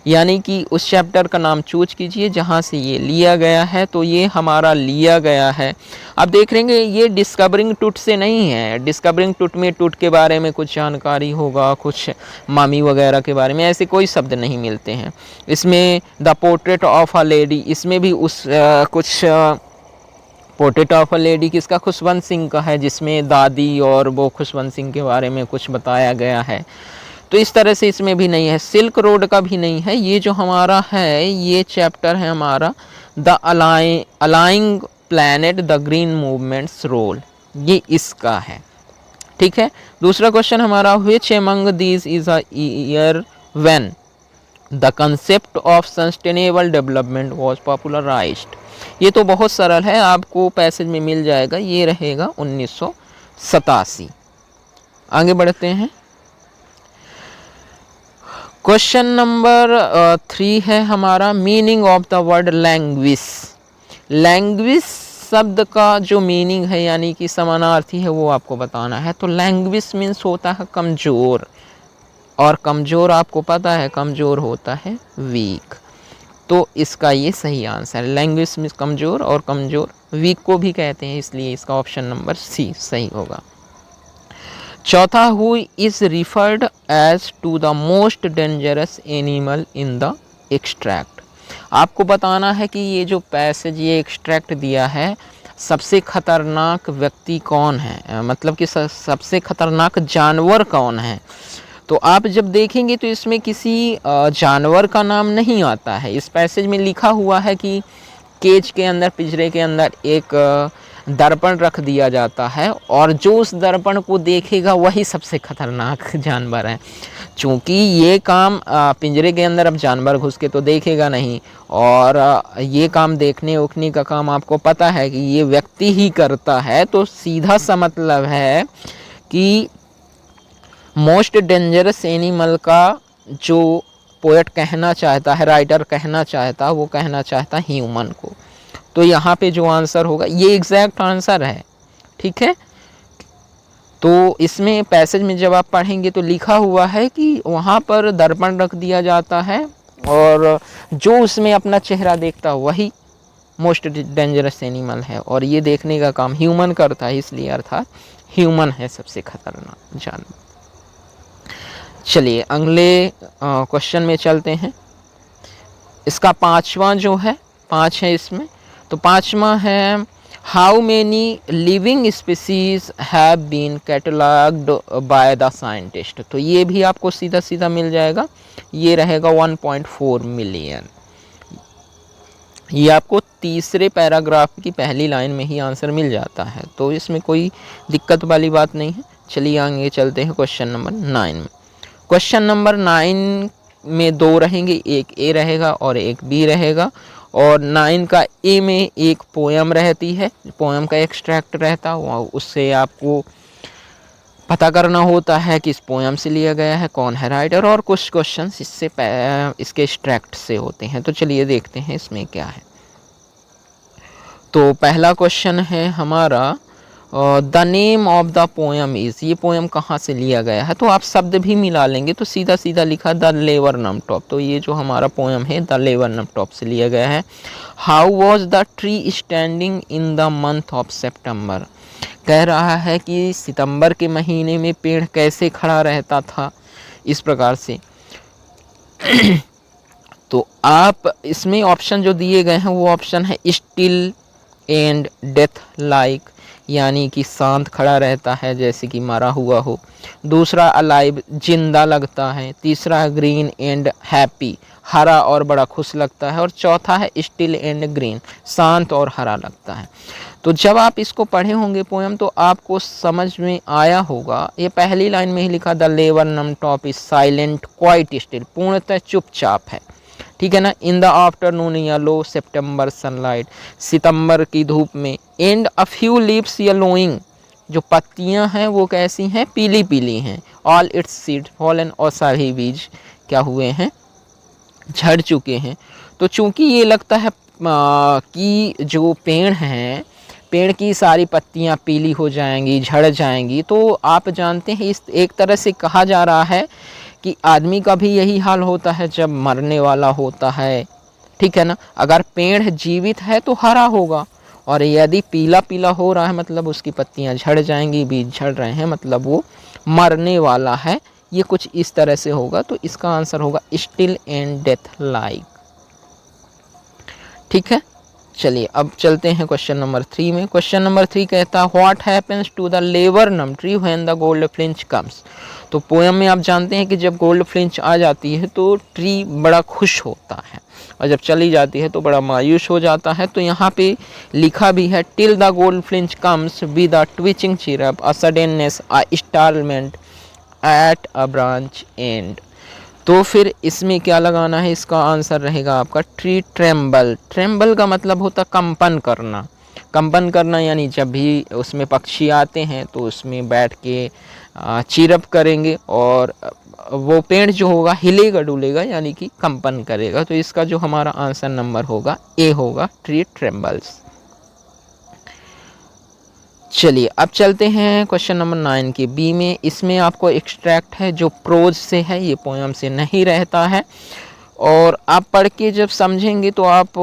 यानी कि उस चैप्टर का नाम चूज कीजिए जहाँ से ये लिया गया है। तो ये हमारा लिया गया है। अब देख लेंगे ये डिस्कवरिंग टूट से नहीं है। डिस्कवरिंग टूट में टूट के बारे में कुछ जानकारी होगा, कुछ मामी वगैरह के बारे में, ऐसे कोई शब्द नहीं मिलते हैं इसमें। The portrait of a lady, इसमें भी उस कुछ पोर्ट्रेट ऑफ अ लेडी किसका, खुशवंत सिंह का है, जिसमें दादी और वो खुशवंत सिंह के बारे में कुछ बताया गया है। तो इस तरह से इसमें भी नहीं है। सिल्क रोड का भी नहीं है। ये जो हमारा है ये चैप्टर है हमारा the ailing planet the green movement's role, ये इसका है, ठीक है। दूसरा क्वेश्चन हमारा, which among these is a year when the concept of sustainable development was popularised. ये तो बहुत सरल है, आपको पैसेज में मिल जाएगा, ये रहेगा 1987। आगे बढ़ते हैं। क्वेश्चन नंबर 3 है हमारा, meaning of the word language. Language शब्द का जो मीनिंग है यानी कि समानार्थी है वो आपको बताना है। तो लैंग्वेज मीन्स होता है कमज़ोर, और कमज़ोर आपको पता है कमज़ोर होता है वीक। तो इसका ये सही आंसर है। लैंग्वेज मीन्स कमज़ोर, और कमज़ोर वीक को भी कहते हैं, इसलिए इसका ऑप्शन नंबर सी सही होगा। चौथा, who is referred as to the most dangerous animal in the extract. आपको बताना है कि ये जो पैसेज ये एक्सट्रैक्ट दिया है सबसे खतरनाक व्यक्ति कौन है, मतलब कि सबसे खतरनाक जानवर कौन है। तो आप जब देखेंगे तो इसमें किसी जानवर का नाम नहीं आता है। इस पैसेज में लिखा हुआ है कि केज के अंदर, पिंजरे के अंदर एक दर्पण रख दिया जाता है और जो उस दर्पण को देखेगा वही सबसे खतरनाक जानवर है। चूँकि ये काम पिंजरे के अंदर अब जानवर घुस के तो देखेगा नहीं, और ये काम देखने उखने का काम आपको पता है कि ये व्यक्ति ही करता है, तो सीधा सा मतलब है कि मोस्ट डेंजरस एनिमल का जो पोएट कहना चाहता है, राइटर कहना चाहता है, वो कहना चाहता है ह्यूमन को। तो यहाँ पे जो आंसर होगा ये एग्जैक्ट आंसर है, ठीक है। तो इसमें पैसेज में जब आप पढ़ेंगे तो लिखा हुआ है कि वहाँ पर दर्पण रख दिया जाता है और जो उसमें अपना चेहरा देखता है वही मोस्ट डेंजरस एनिमल है, और ये देखने का काम ह्यूमन करता है, इसलिए अर्थात ह्यूमन है सबसे खतरनाक जानवर। चलिए अगले क्वेश्चन में चलते हैं। इसका पांचवा जो है, 5 है इसमें, तो पांचवा है how many living species have been catalogued by the scientist. तो ये भी आपको सीधा सीधा मिल जाएगा, ये रहेगा 1.4 मिलियन। ये आपको तीसरे पैराग्राफ की पहली लाइन में ही आंसर मिल जाता है, तो इसमें कोई दिक्कत वाली बात नहीं है। चलिए आगे चलते हैं क्वेश्चन नंबर 9 में। क्वेश्चन नंबर 9 में 2 रहेंगे, एक ए रहेगा और एक बी रहेगा, और 9 का ए में एक पोयम रहती है, पोयम का एक्सट्रैक्ट रहता है, उससे आपको पता करना होता है कि इस पोयम से लिया गया है, कौन है राइटर, और कुछ क्वेश्चंस इसके एक्सट्रैक्ट से होते हैं। तो चलिए देखते हैं इसमें क्या है। तो पहला क्वेश्चन है हमारा the name of the poem is, ये पोएम कहाँ से लिया गया है। तो आप शब्द भी मिला लेंगे तो सीधा सीधा लिखा द लेबरनम टॉप, तो ये जो हमारा पोएम है द लेबरनम टॉप से लिया गया है। How was the tree standing in the month of September, कह रहा है कि सितंबर के महीने में पेड़ कैसे खड़ा रहता था, इस प्रकार से। तो आप इसमें ऑप्शन जो दिए गए हैं वो ऑप्शन है स्टिल एंड डेथ लाइक, यानी कि शांत खड़ा रहता है जैसे कि मरा हुआ हो। दूसरा अलाइव, जिंदा लगता है। तीसरा ग्रीन एंड हैप्पी, हरा और बड़ा खुश लगता है। और चौथा है स्टिल एंड ग्रीन, शांत और हरा लगता है। तो जब आप इसको पढ़े होंगे पोएम तो आपको समझ में आया होगा, ये पहली लाइन में ही लिखा the laburnum top is silent quite still, पूर्णतः चुपचाप है, ठीक है ना। In the afternoon yellow September sunlight, सितंबर की धूप में। And a few leaves yellowing, जो पत्तियां हैं वो कैसी हैं, पीली पीली हैं। ऑल इट्स सीड फॉलन, और सभी बीज क्या हुए हैं, झड़ चुके हैं। तो चूंकि ये लगता है कि जो पेड़ हैं, पेड़ की सारी पत्तियां पीली हो जाएंगी, झड़ जाएंगी, तो आप जानते हैं इस एक तरह से कहा जा रहा है कि आदमी का भी यही हाल होता है जब मरने वाला होता है, ठीक है ना। अगर पेड़ जीवित है तो हरा होगा, और यदि पीला पीला हो रहा है मतलब उसकी पत्तियां झड़ जाएंगी, बीज झड़ रहे हैं मतलब वो मरने वाला है। ये कुछ इस तरह से होगा, तो इसका आंसर होगा स्टिल एंड डेथ लाइक, ठीक है। चलिए अब चलते हैं क्वेश्चन नंबर 3 में। क्वेश्चन नंबर 3 कहता है what happens to the laburnum tree when the goldfinch comes. तो पोएम में आप जानते हैं कि जब गोल्ड फ्लिंच आ जाती है तो ट्री बड़ा खुश होता है, और जब चली जाती है तो बड़ा मायूस हो जाता है। तो यहाँ पे लिखा भी है till the goldfinch comes with a twitching chirp, a suddenness, a startlement at a branch end. तो फिर इसमें क्या लगाना है, इसका आंसर रहेगा आपका ट्री ट्रेम्बल। ट्रेम्बल का मतलब होता कंपन करना, कंपन करना यानी जब भी उसमें पक्षी आते हैं तो उसमें बैठ के चिरप करेंगे और वो पेड़ जो होगा हिलेगा डुलेगा यानी कि कंपन करेगा। तो इसका जो हमारा आंसर नंबर होगा ए होगा, ट्री ट्रेम्बल्स। चलिए अब चलते हैं क्वेश्चन नंबर 9 के बी में। इसमें आपको एक्सट्रैक्ट है जो प्रोज से है, ये पोएम से नहीं रहता है, और आप पढ़ के जब समझेंगे तो आप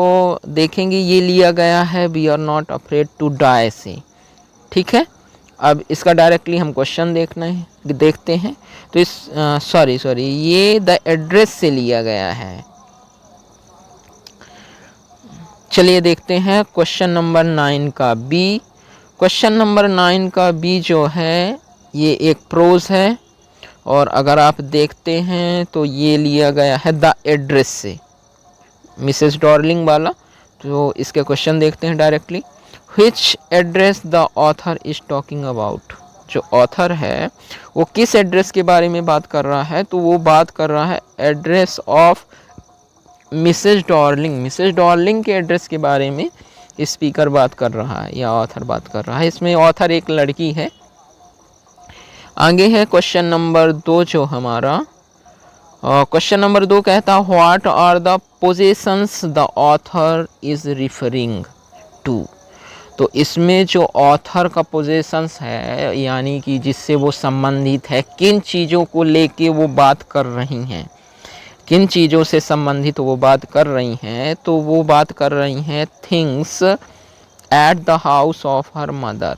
देखेंगे ये लिया गया है we are not afraid to die से, ठीक है। अब इसका डायरेक्टली हम क्वेश्चन देखते हैं। तो इस सॉरी ये द एड्रेस से लिया गया है। चलिए देखते हैं क्वेश्चन नंबर 9 का बी। क्वेश्चन नंबर 9 का बी जो है ये एक प्रोज है, और अगर आप देखते हैं तो ये लिया गया है द एड्रेस से, मिसेस डार्लिंग वाला। तो इसके क्वेश्चन देखते हैं directly. Which address the author is talking about. जो ऑथर है वो किस एड्रेस के बारे में बात कर रहा है, तो वो बात कर रहा है address of Mrs darling. Mrs darling के एड्रेस के बारे में स्पीकर बात कर रहा है या ऑथर बात कर रहा है। इसमें ऑथर एक लड़की है। आगे है क्वेश्चन नंबर 2 जो हमारा। क्वेश्चन नंबर 2 कहता है what are the possessions the author is referring to. तो इसमें जो ऑथर का पोजेशंस है, यानी कि जिससे वो संबंधित है, किन चीज़ों को लेके वो बात कर रही हैं, किन चीज़ों से संबंधित वो बात कर रही हैं, तो वो बात कर रही हैं things at the house of her mother.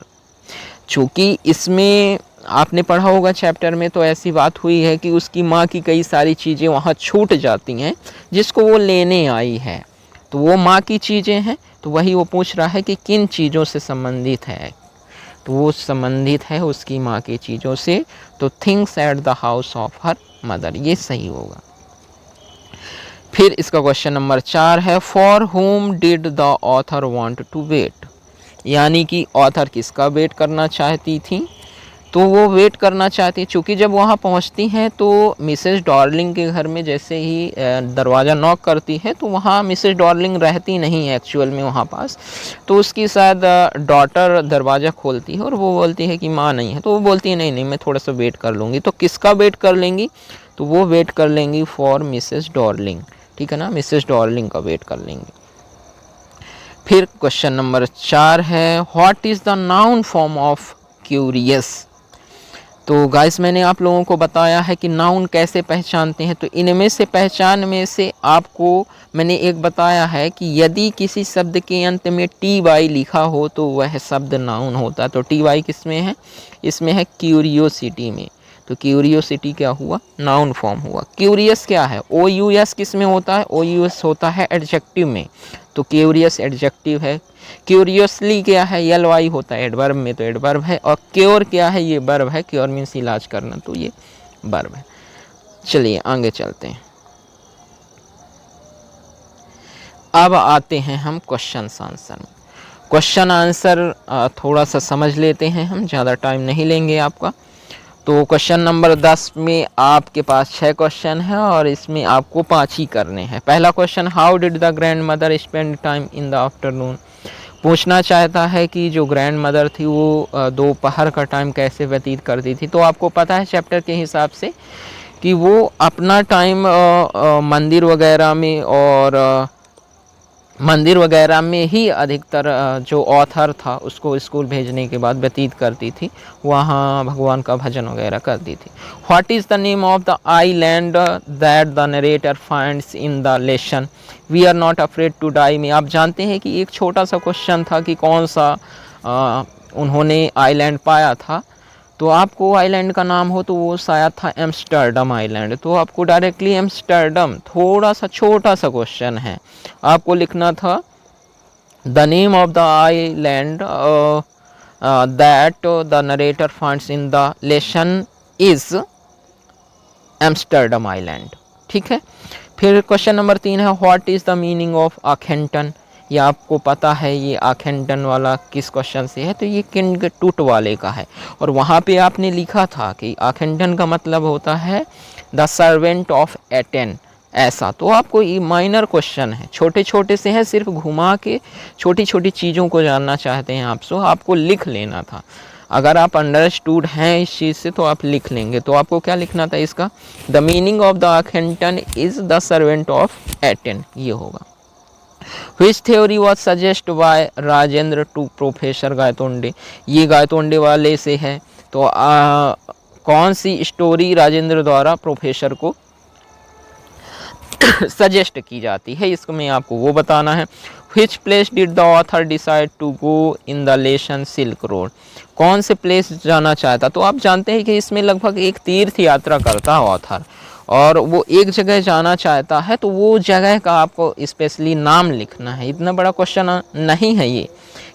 चूँकि इसमें आपने पढ़ा होगा चैप्टर में, तो ऐसी बात हुई है कि उसकी माँ की कई सारी चीज़ें वहाँ छूट जाती हैं जिसको वो लेने आई है, तो वो माँ की चीज़ें हैं। तो वही वो पूछ रहा है कि किन चीज़ों से संबंधित है, तो वो संबंधित है उसकी माँ की चीज़ों से। तो things at the house of her mother, ये सही होगा। फिर इसका क्वेश्चन नंबर 4 है for whom did the author want to wait. यानी कि ऑथर किसका वेट करना चाहती थी, तो वो वेट करना चाहती, चूँकि जब वहाँ पहुँचती हैं तो मिसेस डार्लिंग के घर में जैसे ही दरवाज़ा नॉक करती है तो वहाँ मिसेस डार्लिंग रहती नहीं है एक्चुअल में वहाँ पास। तो उसकी शायद डॉटर दरवाज़ा खोलती है और वो बोलती है कि माँ नहीं है, तो वो बोलती है नहीं नहीं मैं थोड़ा सा वेट कर लूँगी। तो किसका वेट कर लेंगी, तो वो वेट कर लेंगी फॉर मिसेस डार्लिंग, ठीक है ना, मिसेस डार्लिंग का वेट कर लेंगे। फिर क्वेश्चन नंबर 4 है what is the noun form of curious. तो गाइस मैंने आप लोगों को बताया है कि नाउन कैसे पहचानते हैं। तो इनमें से पहचान में से आपको मैंने एक बताया है कि यदि किसी शब्द के अंत में टी वाई लिखा हो तो वह शब्द नाउन होता है। तो टी वाई किस में है, इसमें है क्यूरियोसिटी में। तो क्यूरियोसिटी क्या हुआ, नाउन फॉर्म हुआ। क्यूरियस क्या है, ओ यू एस किस में होता है, ओ यू एस होता है एडजेक्टिव में, तो क्यूरियस एडजेक्टिव है। क्यूरियसली क्या है, एल वाई होता है एडवर्ब में, तो एडवर्ब है। और क्योर क्या है, ये वर्ब है, क्योर मीन्स इलाज करना, तो ये वर्ब है। चलिए आगे चलते हैं। अब आते हैं हम क्वेश्चन आंसर में। क्वेश्चन आंसर थोड़ा सा समझ लेते हैं हम, ज़्यादा टाइम नहीं लेंगे आपका। तो क्वेश्चन नंबर 10 में आपके पास 6 क्वेश्चन है और इसमें आपको 5 ही करने हैं। पहला question how did the grand mother spend time in the afternoon. पूछना चाहता है कि जो ग्रैंड मदर थी वो दोपहर का टाइम कैसे व्यतीत करती थी। तो आपको पता है चैप्टर के हिसाब से कि वो अपना टाइम मंदिर वगैरह में और मंदिर वगैरह में ही अधिकतर जो ऑथर था उसको स्कूल भेजने के बाद व्यतीत करती थी, वहाँ भगवान का भजन वगैरह करती थी। What is the name of the island that the narrator finds in the lesson we are not afraid to die में। आप जानते हैं कि एक छोटा सा क्वेश्चन था कि कौन सा उन्होंने आइलैंड पाया था, तो आपको आइलैंड का नाम हो तो वो शायद था एम्स्टर्डम आइलैंड। तो आपको डायरेक्टली एम्स्टर्डम, थोड़ा सा छोटा सा क्वेश्चन है, आपको लिखना था the name of the island that the narrator finds in the lesson is Amsterdam island, ठीक है। फिर क्वेश्चन नंबर 3 है what is the meaning of Akhenaten. ये आपको पता है, ये आखेंटन वाला किस क्वेश्चन से है, तो ये किंग टूट वाले का है। और वहाँ पे आपने लिखा था कि आखेंटन का मतलब होता है द सर्वेंट ऑफ एटेन, ऐसा। तो आपको ये माइनर क्वेश्चन है, छोटे छोटे से हैं, सिर्फ घुमा के छोटी छोटी चीज़ों को जानना चाहते हैं आप, सो आपको लिख लेना था। अगर आप अंडरस्टूड हैं इस चीज़ से तो आप लिख लेंगे। तो आपको क्या लिखना था इसका, the meaning of the Akhenaten is the servant of Aten, ये होगा। Which theory was suggested by Rajendra to professor Gaitonde. ये गायतोंडे वाले से है, तो कौन सी स्टोरी राजेंद्र द्वारा प्रोफेसर को सजेस्ट की जाती है, इसमें आपको वो बताना है। Which place did the author decide to go in the lesson Silk Road. कौन से प्लेस जाना चाहता, तो आप जानते हैं कि इसमें लगभग एक तीर्थ यात्रा करता है ऑथर, और वो एक जगह जाना चाहता है तो वो जगह का आपको स्पेशली नाम लिखना है। इतना बड़ा क्वेश्चन नहीं है ये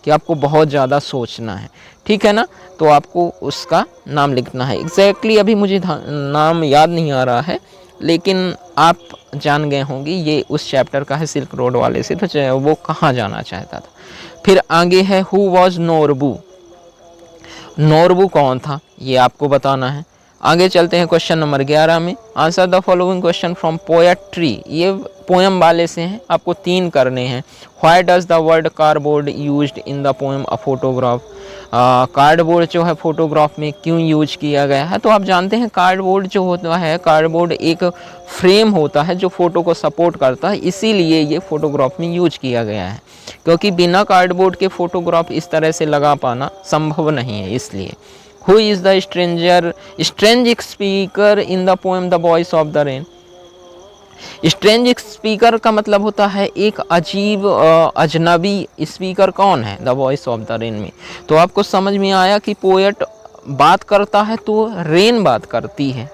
कि आपको बहुत ज़्यादा सोचना है, ठीक है ना। तो आपको उसका नाम लिखना है। एग्जैक्टली अभी मुझे नाम याद नहीं आ रहा है, लेकिन आप जान गए होंगे ये उस चैप्टर का है सिल्क रोड वाले से, तो वो कहाँ जाना चाहता था। फिर आगे है हु वॉज नोरबू। नोरबू कौन था ये आपको बताना है। आगे चलते हैं क्वेश्चन नंबर 11 में। Answer the following question from poetry. ये पोएम वाले से हैं, आपको 3 करने हैं। Why does the word cardboard used in the poem a photograph. Cardboard जो है फोटोग्राफ में क्यों यूज किया गया है। तो आप जानते हैं कार्डबोर्ड जो होता है, कार्डबोर्ड एक फ्रेम होता है जो फोटो को सपोर्ट करता है, इसीलिए ये फोटोग्राफ में यूज किया गया है, क्योंकि बिना कार्डबोर्ड के फोटोग्राफ इस तरह से लगा पाना संभव नहीं है। इसलिए who is the strange speaker in the poem the voice of the rain. Strange speaker का मतलब होता है एक अजीब अजनबी स्पीकर कौन है, the voice of the rain में। तो आपको समझ में आया कि पोएट बात करता है तो रेन बात करती है।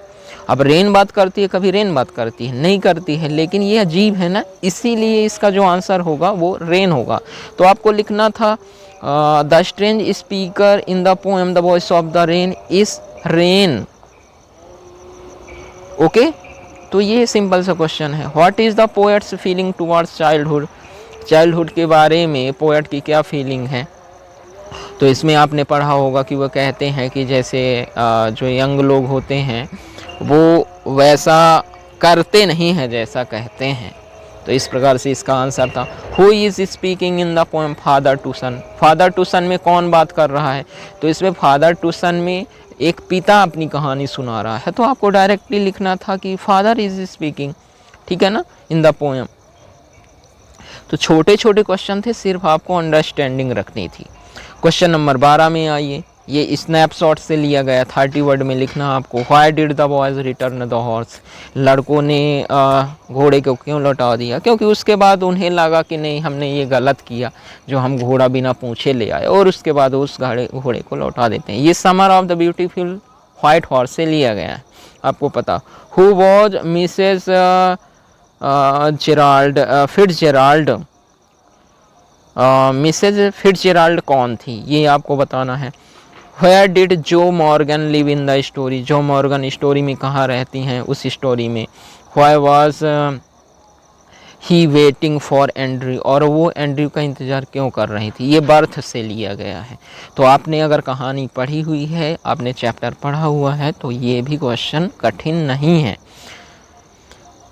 अब रेन बात करती है, कभी रेन बात करती है, नहीं करती है, लेकिन ये अजीब है ना, इसीलिए इसका जो आंसर होगा वो रेन होगा। तो आपको लिखना था the strange speaker in the poem the voice of the rain is rain. Okay, तो ये सिंपल सा क्वेश्चन है। What is the poets feeling towards childhood. Childhood के बारे में पोएट की क्या फीलिंग है। तो इसमें आपने पढ़ा होगा कि वो कहते हैं कि जैसे जो यंग लोग होते हैं वो वैसा करते नहीं हैं जैसा कहते हैं। तो इस प्रकार से इसका आंसर था who is speaking in the poem father to son. Father to son में कौन बात कर रहा है। तो इसमें फादर टू सन में एक पिता अपनी कहानी सुना रहा है, तो आपको डायरेक्टली लिखना था कि फादर इज़ स्पीकिंग, ठीक है ना, इन द पोएम। तो छोटे छोटे क्वेश्चन थे, सिर्फ आपको अंडरस्टैंडिंग रखनी थी। क्वेश्चन नंबर 12 में आइए। ये स्नैपशॉट से लिया गया, 30 वर्ड में लिखना आपको। Why did the boys return the horse. लड़कों ने घोड़े को क्यों लौटा दिया, क्योंकि उसके बाद उन्हें लगा कि नहीं हमने ये गलत किया जो हम घोड़ा बिना पूछे ले आए, और उसके बाद उस घोड़े को लौटा देते हैं। ये summer of the beautiful white horse से लिया गया है, आपको पता। Who was Mrs Fitzgerald. Mrs Fitzgerald कौन थी ये आपको बताना है। Where did Joe Morgan live in the story. Joe Morgan story में कहाँ रहती हैं उस स्टोरी में। Why was he waiting for Andrew. और वो एंड्रयू का इंतज़ार क्यों कर रही थी। ये बर्थ से लिया गया है। तो आपने अगर कहानी पढ़ी हुई है, आपने चैप्टर पढ़ा हुआ है, तो ये भी क्वेश्चन कठिन नहीं है।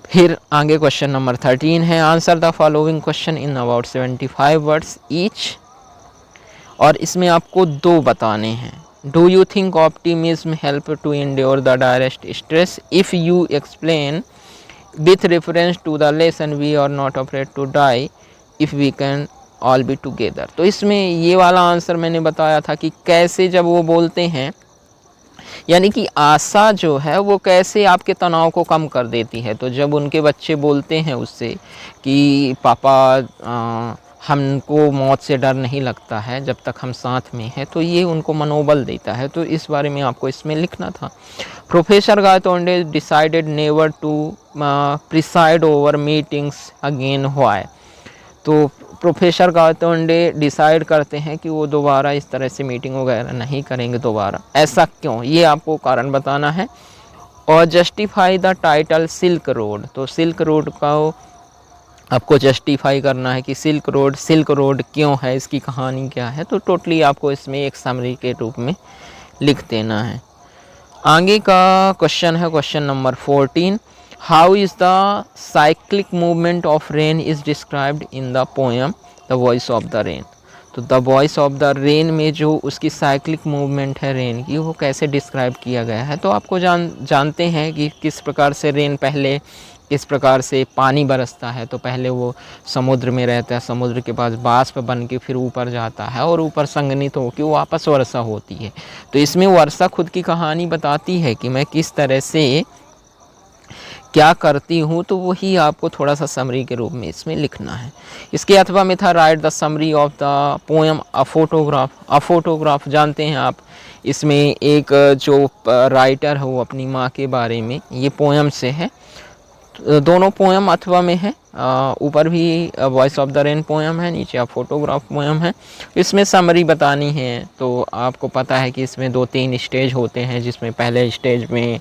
फिर आगे क्वेश्चन नंबर 13 है। Answer the following question in about 75 words each. और इसमें आपको 2 बताने हैं। Do you think optimism help to endure the direct stress. If you explain with reference to the lesson we are not afraid to die if we can all be together. तो इसमें ये वाला answer मैंने बताया था कि कैसे जब वो बोलते हैं, यानी कि आशा जो है वो कैसे आपके तनाव को कम कर देती है। तो जब उनके बच्चे बोलते हैं उससे कि पापा हमको मौत से डर नहीं लगता है जब तक हम साथ में हैं, तो ये उनको मनोबल देता है। तो इस बारे में आपको इसमें लिखना था। Professor Gaitonde decided never to preside over meetings again why. तो प्रोफेसर गायतोंडे डिसाइड करते हैं कि वो दोबारा इस तरह से मीटिंग वगैरह नहीं करेंगे दोबारा, ऐसा क्यों, ये आपको कारण बताना है। और justify the title silk road. तो सिल्क रोड का आपको जस्टिफाई करना है कि सिल्क रोड क्यों है, इसकी कहानी क्या है। तो टोटली आपको इसमें एक समरी के रूप में लिख देना है। आगे का क्वेश्चन है question number 14। How is the cyclic movement of rain is described in the poem the voice of the rain. तो the voice of the rain में जो उसकी साइक्लिक मूवमेंट है रेन की, वो कैसे डिस्क्राइब किया गया है। तो आपको जानते हैं कि किस प्रकार से रेन पहले किस प्रकार से पानी बरसता है। तो पहले वो समुद्र में रहता है, समुद्र के पास बाष्प बन के फिर ऊपर जाता है और ऊपर संघनित होकर वापस वर्षा होती है। तो इसमें वर्षा खुद की कहानी बताती है कि मैं किस तरह से क्या करती हूँ, तो वही आपको थोड़ा सा समरी के रूप में इसमें लिखना है। इसके अथवा में था write the summary of the poem a photograph. A photograph जानते हैं आप, इसमें एक जो राइटर है वो अपनी माँ के बारे में, ये पोएम से है। दोनों पोएम अथवा में है, ऊपर भी voice of the rain poem है, नीचे अ फोटोग्राफ पोएम है। इसमें समरी बतानी है तो आपको पता है कि इसमें 2-3 स्टेज होते हैं, जिसमें पहले स्टेज में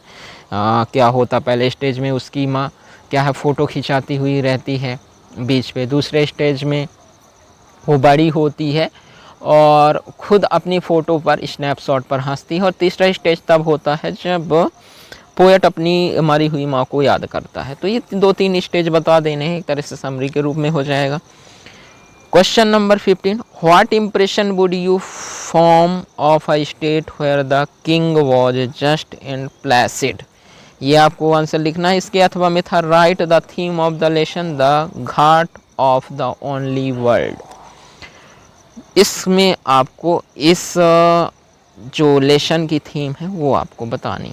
क्या होता, पहले स्टेज में उसकी माँ क्या है फ़ोटो खिंचाती हुई रहती है बीच पे, दूसरे स्टेज में वो बड़ी होती है और ख़ुद अपनी फ़ोटो पर स्नैपशॉट पर हंसती है, और तीसरा स्टेज तब होता है जब पोएट अपनी मरी हुई माँ को याद करता है। तो ये 2-3 स्टेज बता देने हैं, एक तरह से समरी के रूप में हो जाएगा। Question number 15, what impression would you form of a state where the king was just and placid. ये आपको आंसर लिखना है। इसके अथवा में था write the theme of the lesson the ghat of the only world. इसमें आपको इस जो लेसन की थीम है वो आपको बतानी।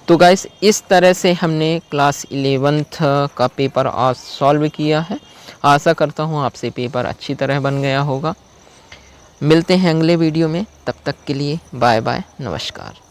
तो गाइस इस तरह से हमने क्लास 11th का पेपर आज सॉल्व किया है। आशा करता हूँ आपसे पेपर अच्छी तरह बन गया होगा। मिलते हैं अगले वीडियो में, तब तक के लिए बाय बाय, नमस्कार।